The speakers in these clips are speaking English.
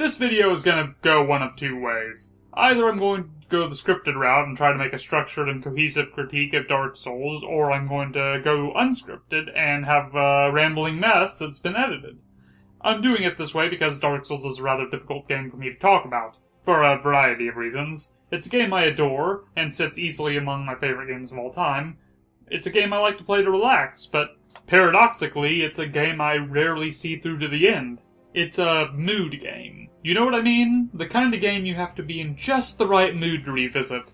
This video is going to go one of two ways. Either I'm going to go the scripted route and try to make a structured and cohesive critique of Dark Souls, or I'm going to go unscripted and have a rambling mess that's been edited. I'm doing it this way because Dark Souls is a rather difficult game for me to talk about, for a variety of reasons. It's a game I adore, and sits easily among my favorite games of all time. It's a game I like to play to relax, but paradoxically, it's a game I rarely see through to the end. It's a mood game. You know what I mean? The kind of game you have to be in just the right mood to revisit.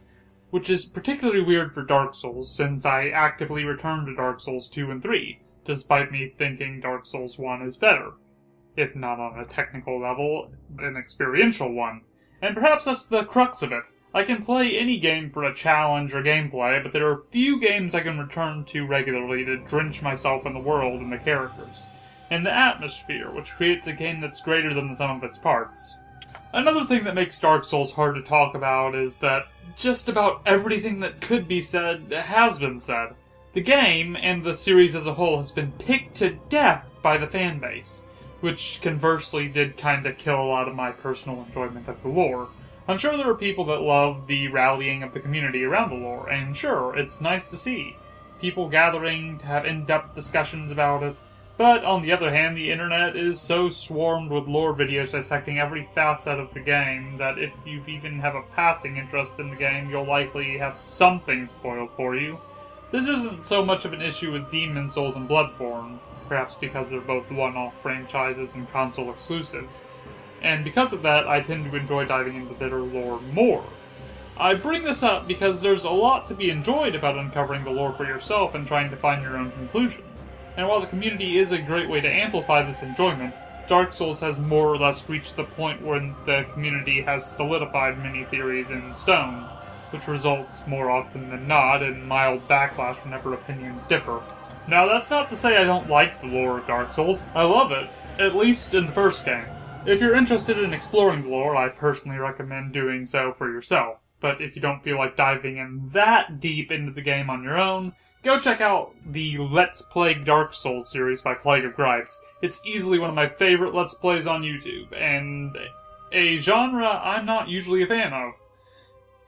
Which is particularly weird for Dark Souls, since I actively return to Dark Souls 2 and 3, despite me thinking Dark Souls 1 is better. If not on a technical level, an experiential one. And perhaps that's the crux of it. I can play any game for a challenge or gameplay, but there are few games I can return to regularly to drench myself in the world and the characters. And the atmosphere, which creates a game that's greater than the sum of its parts. Another thing that makes Dark Souls hard to talk about is that just about everything that could be said has been said. The game, and the series as a whole, has been picked to death by the fanbase, which conversely did kinda kill a lot of my personal enjoyment of the lore. I'm sure there are people that love the rallying of the community around the lore, and sure, it's nice to see. People gathering to have in-depth discussions about it. But, on the other hand, the internet is so swarmed with lore videos dissecting every facet of the game that if you even have a passing interest in the game, you'll likely have something spoiled for you. This isn't so much of an issue with Demon Souls and Bloodborne, perhaps because they're both one-off franchises and console exclusives. And because of that, I tend to enjoy diving into their lore more. I bring this up because there's a lot to be enjoyed about uncovering the lore for yourself and trying to find your own conclusions. And while the community is a great way to amplify this enjoyment, Dark Souls has more or less reached the point where the community has solidified many theories in stone, which results, more often than not, in mild backlash whenever opinions differ. Now, that's not to say I don't like the lore of Dark Souls. I love it, at least in the first game. If you're interested in exploring the lore, I personally recommend doing so for yourself. But if you don't feel like diving in that deep into the game on your own, go check out the Let's Play Dark Souls series by Plague of Gripes. It's easily one of my favorite Let's Plays on YouTube, and a genre I'm not usually a fan of.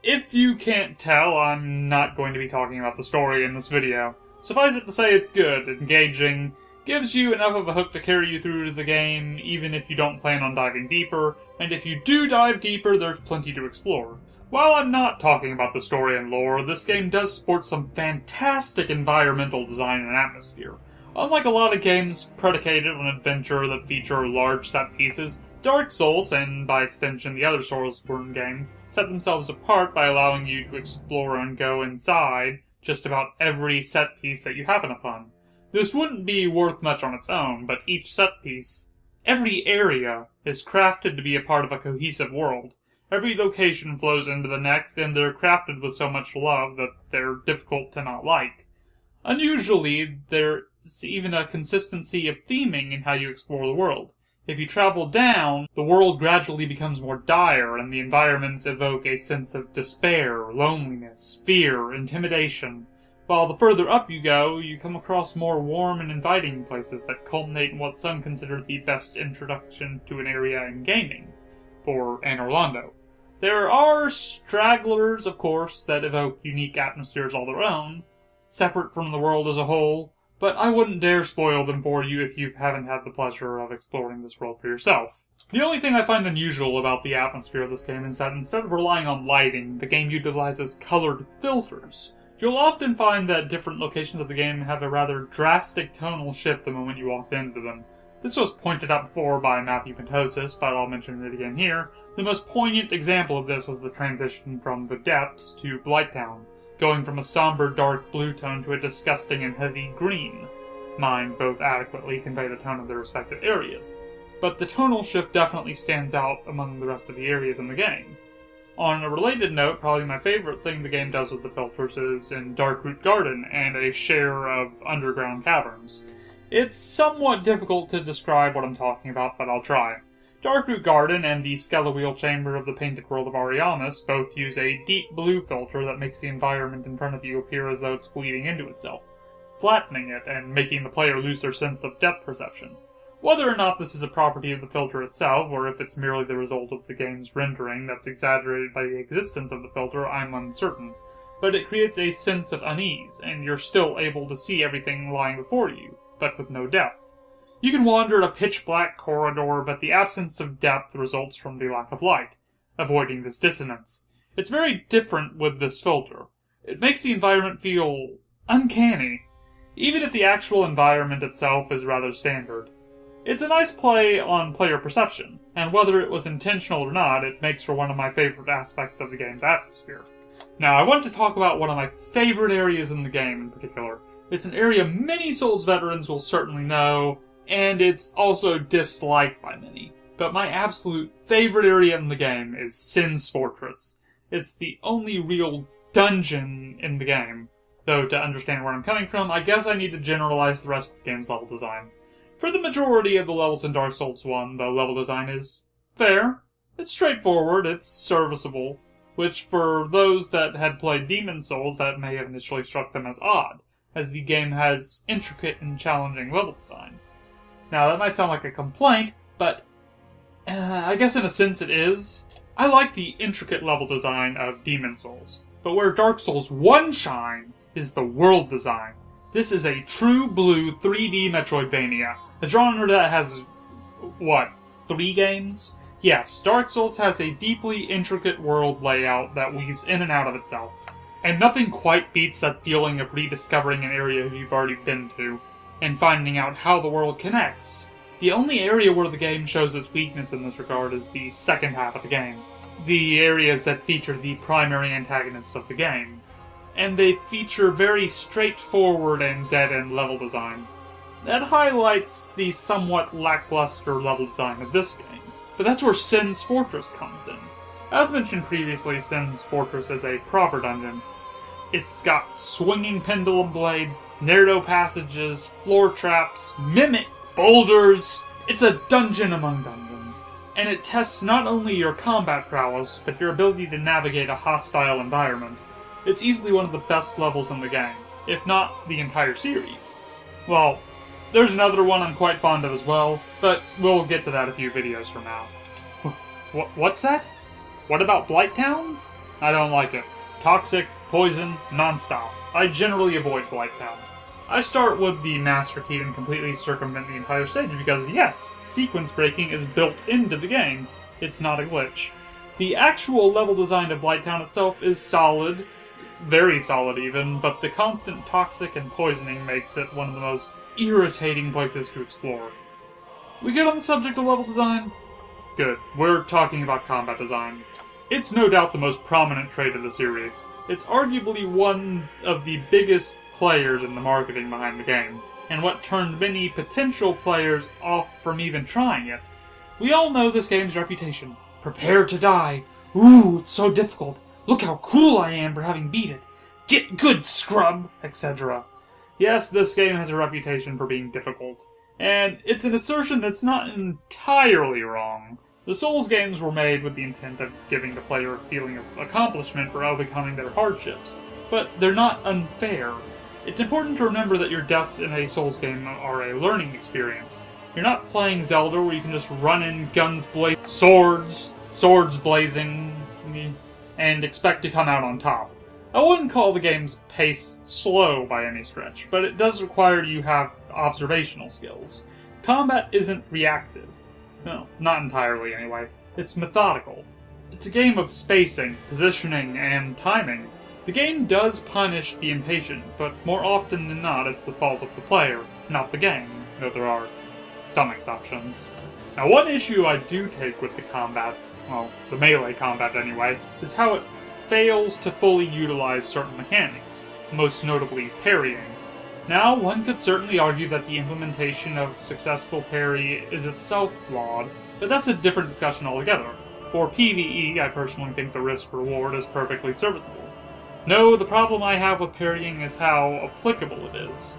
If you can't tell, I'm not going to be talking about the story in this video. Suffice it to say it's good, engaging, gives you enough of a hook to carry you through the game even if you don't plan on diving deeper, and if you do dive deeper, there's plenty to explore. While I'm not talking about the story and lore, this game does sport some fantastic environmental design and atmosphere. Unlike a lot of games predicated on adventure that feature large set pieces, Dark Souls, and by extension the other Soulsborne games, set themselves apart by allowing you to explore and go inside just about every set piece that you happen upon. This wouldn't be worth much on its own, but each set piece, every area, is crafted to be a part of a cohesive world. Every location flows into the next, and they're crafted with so much love that they're difficult to not like. Unusually, there's even a consistency of theming in how you explore the world. If you travel down, the world gradually becomes more dire, and the environments evoke a sense of despair, loneliness, fear, intimidation. While the further up you go, you come across more warm and inviting places that culminate in what some consider the best introduction to an area in gaming, for Anor Londo. There are stragglers, of course, that evoke unique atmospheres all their own, separate from the world as a whole, but I wouldn't dare spoil them for you if you haven't had the pleasure of exploring this world for yourself. The only thing I find unusual about the atmosphere of this game is that instead of relying on lighting, the game utilizes colored filters. You'll often find that different locations of the game have a rather drastic tonal shift the moment you walk into them. This was pointed out before by Matthew Pentosis, but I'll mention it again here. The most poignant example of this is the transition from the Depths to Blighttown, going from a somber dark blue tone to a disgusting and heavy green. Mine both adequately convey the tone of their respective areas, but the tonal shift definitely stands out among the rest of the areas in the game. On a related note, probably my favorite thing the game does with the filters is in Darkroot Garden and a share of underground caverns. It's somewhat difficult to describe what I'm talking about, but I'll try. Darkroot Garden and the Skeletal Chamber of the Painted World of Ariamis both use a deep blue filter that makes the environment in front of you appear as though it's bleeding into itself, flattening it and making the player lose their sense of depth perception. Whether or not this is a property of the filter itself, or if it's merely the result of the game's rendering that's exaggerated by the existence of the filter, I'm uncertain. But it creates a sense of unease, and you're still able to see everything lying before you, but with no depth. You can wander a pitch-black corridor, but the absence of depth results from the lack of light, avoiding this dissonance. It's very different with this filter. It makes the environment feel uncanny, even if the actual environment itself is rather standard. It's a nice play on player perception, and whether it was intentional or not, it makes for one of my favorite aspects of the game's atmosphere. Now, I want to talk about one of my favorite areas in the game in particular. It's an area many Souls veterans will certainly know, and it's also disliked by many. But my absolute favorite area in the game is Sin's Fortress. It's the only real dungeon in the game. Though, to understand where I'm coming from, I guess I need to generalize the rest of the game's level design. For the majority of the levels in Dark Souls 1, the level design is fair. It's straightforward, it's serviceable, which for those that had played Demon Souls, that may have initially struck them as odd, as the game has intricate and challenging level design. Now, that might sound like a complaint, but I guess in a sense it is. I like the intricate level design of Demon Souls, but where Dark Souls 1 shines is the world design. This is a true blue 3D Metroidvania, a genre that has, 3 games? Yes, Dark Souls has a deeply intricate world layout that weaves in and out of itself, and nothing quite beats that feeling of rediscovering an area you've already been to, and finding out how the world connects. The only area where the game shows its weakness in this regard is the second half of the game. The areas that feature the primary antagonists of the game. And they feature very straightforward and dead-end level design. That highlights the somewhat lackluster level design of this game. But that's where Sin's Fortress comes in. As mentioned previously, Sin's Fortress is a proper dungeon. It's got swinging pendulum blades, narrow passages, floor traps, mimics, boulders. It's a dungeon among dungeons. And it tests not only your combat prowess, but your ability to navigate a hostile environment. It's easily one of the best levels in the game, if not the entire series. Well, there's another one I'm quite fond of as well, but we'll get to that a few videos from now. What's that? What about Blighttown? I don't like it. Toxic, poison, non-stop. I generally avoid Blighttown. I start with the Master Key and completely circumvent the entire stage because, yes, sequence breaking is built into the game. It's not a glitch. The actual level design of Blighttown itself is solid, very solid even, but the constant toxic and poisoning makes it one of the most irritating places to explore. We get on the subject of level design? Good. We're talking about combat design. It's no doubt the most prominent trait of the series. It's arguably one of the biggest players in the marketing behind the game, and what turned many potential players off from even trying it. We all know this game's reputation. Prepare to die. Ooh, it's so difficult. Look how cool I am for having beat it. Get good, scrub, etc. Yes, this game has a reputation for being difficult, and it's an assertion that's not entirely wrong. The Souls games were made with the intent of giving the player a feeling of accomplishment for overcoming their hardships, but they're not unfair. It's important to remember that your deaths in a Souls game are a learning experience. You're not playing Zelda where you can just run in, guns blazing, swords blazing, and expect to come out on top. I wouldn't call the game's pace slow by any stretch, but it does require you have observational skills. Combat isn't reactive. No, not entirely anyway. It's methodical. It's a game of spacing, positioning, and timing. The game does punish the impatient, but more often than not it's the fault of the player, not the game, though there are some exceptions. Now, one issue I do take with the combat, well, the melee combat anyway, is how it fails to fully utilize certain mechanics, most notably parrying. Now, one could certainly argue that the implementation of successful parry is itself flawed, but that's a different discussion altogether. For PvE, I personally think the risk-reward is perfectly serviceable. No, the problem I have with parrying is how applicable it is.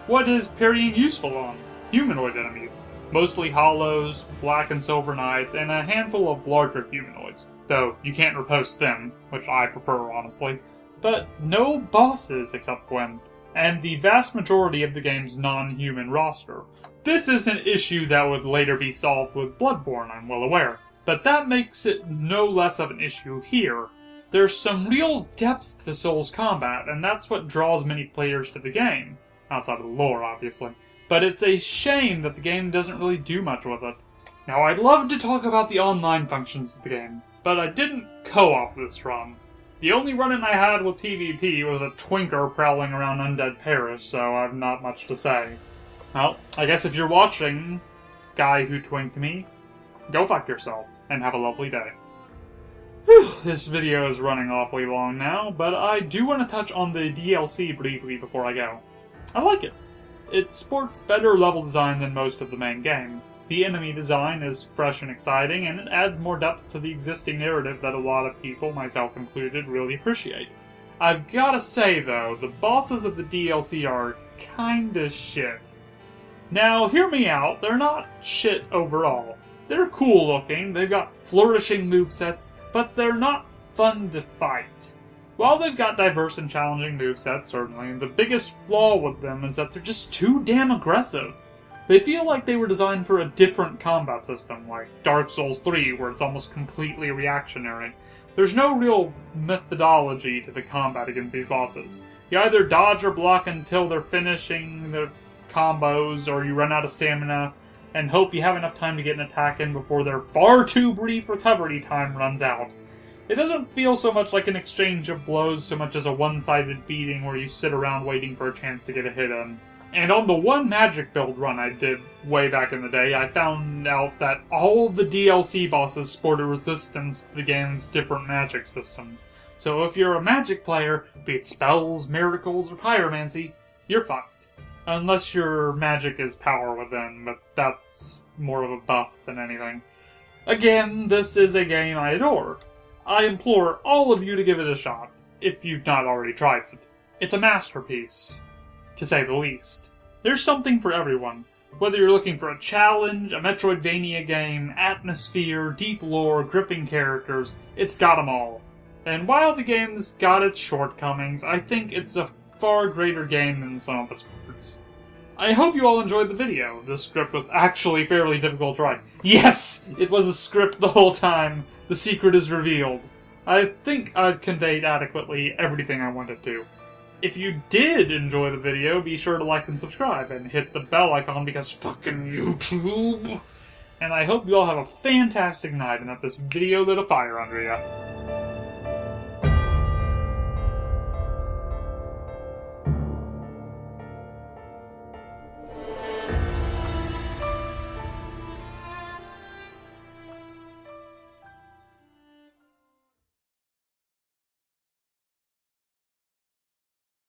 What is parrying useful on? Humanoid enemies. Mostly hollows, black and silver knights, and a handful of larger humanoids. Though, you can't riposte them, which I prefer, honestly. But no bosses except Gwen, and the vast majority of the game's non-human roster. This is an issue that would later be solved with Bloodborne, I'm well aware. But that makes it no less of an issue here. There's some real depth to the Souls combat, and that's what draws many players to the game. Outside of the lore, obviously. But it's a shame that the game doesn't really do much with it. Now, I'd love to talk about the online functions of the game, but I didn't co-op this run. The only run-in I had with PvP was a twinker prowling around Undead Parish, so I've not much to say. Well, I guess if you're watching, guy who twinked me, go fuck yourself, and have a lovely day. Whew, this video is running awfully long now, but I do want to touch on the DLC briefly before I go. I like it. It sports better level design than most of the main game. The enemy design is fresh and exciting, and it adds more depth to the existing narrative that a lot of people, myself included, really appreciate. I've gotta say though, the bosses of the DLC are kinda shit. Now, hear me out, they're not shit overall. They're cool looking, they've got flourishing movesets, but they're not fun to fight. While they've got diverse and challenging movesets, certainly, the biggest flaw with them is that they're just too damn aggressive. They feel like they were designed for a different combat system, like Dark Souls 3, where it's almost completely reactionary. There's no real methodology to the combat against these bosses. You either dodge or block until they're finishing their combos, or you run out of stamina, and hope you have enough time to get an attack in before their far too brief recovery time runs out. It doesn't feel so much like an exchange of blows so much as a one-sided beating where you sit around waiting for a chance to get a hit in. And on the one magic build run I did way back in the day, I found out that all the DLC bosses sport a resistance to the game's different magic systems. So if you're a magic player, be it spells, miracles, or pyromancy, you're fucked. Unless your magic is power within, but that's more of a buff than anything. Again, this is a game I adore. I implore all of you to give it a shot, if you've not already tried it. It's a masterpiece, to say the least. There's something for everyone. Whether you're looking for a challenge, a Metroidvania game, atmosphere, deep lore, gripping characters, it's got them all. And while the game's got its shortcomings, I think it's a far greater game than some of its parts. I hope you all enjoyed the video. This script was actually fairly difficult to write. Yes! It was a script the whole time. The secret is revealed. I think I've conveyed adequately everything I wanted to. If you did enjoy the video, be sure to like and subscribe, and hit the bell icon because fucking YouTube! And I hope you all have a fantastic night and that this video lit a fire under you.